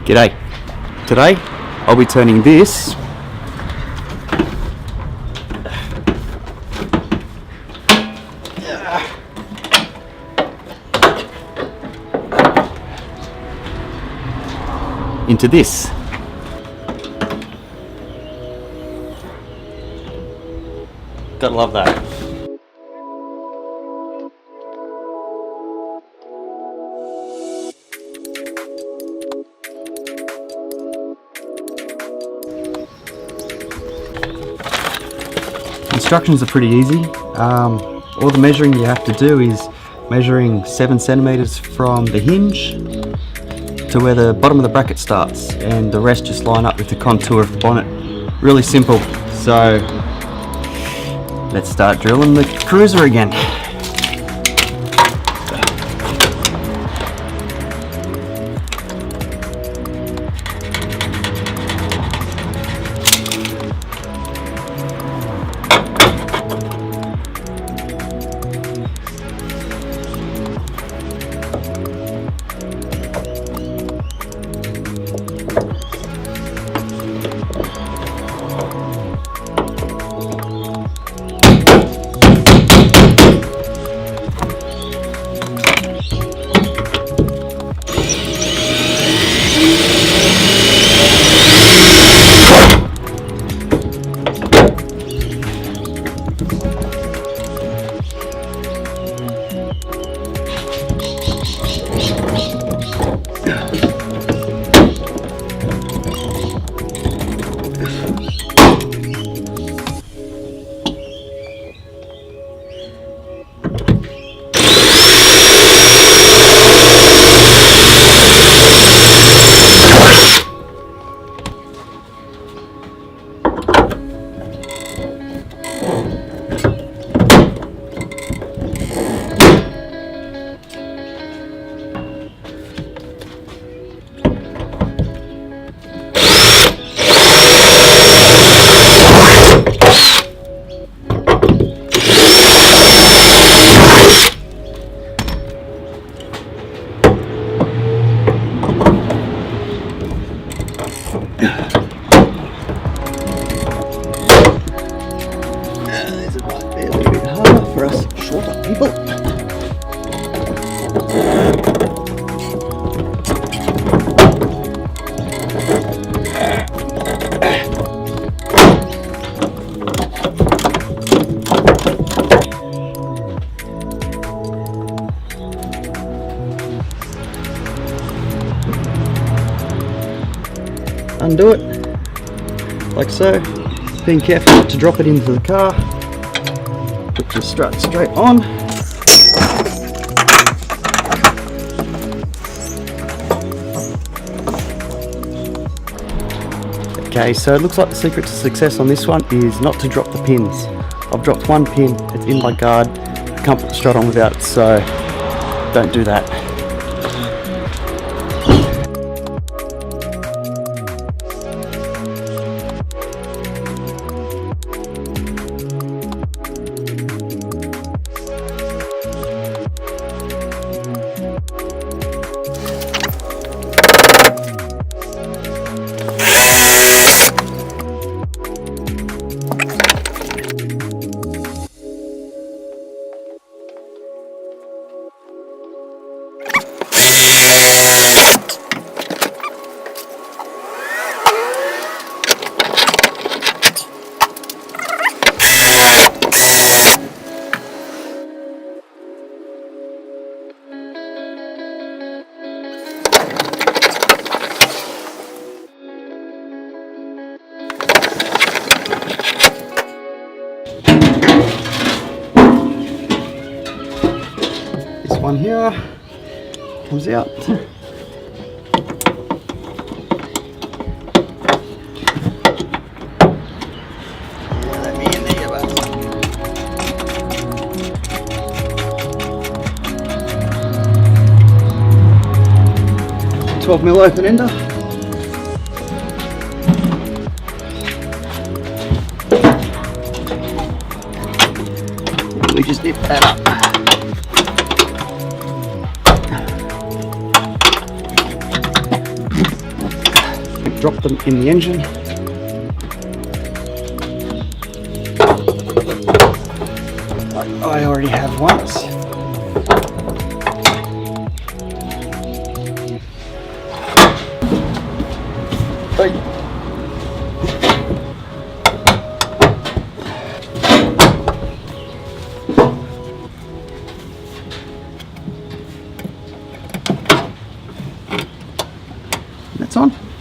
G'day. Today I'll be turning this into this. Gotta love that. Instructions are pretty easy. All the measuring you have to do is measuring 7 centimeters from the hinge to where the bottom of the bracket starts, and the rest just line up with the contour of the bonnet. Really simple. So let's start drilling the cruiser again. This might be a little bit harder for us shorter people. Undo it, like so, being careful not to drop it into the car. Put your strut straight on. Okay, so it looks like the secret to success on this one is not to drop the pins. I've dropped one pin, it's in my guard, I can't put the strut on without it, so don't do that. One here comes out. Let me in there, bud. 12mm open ender. We just nip that up. Drop them in the engine. I already have once. Hey. That's on.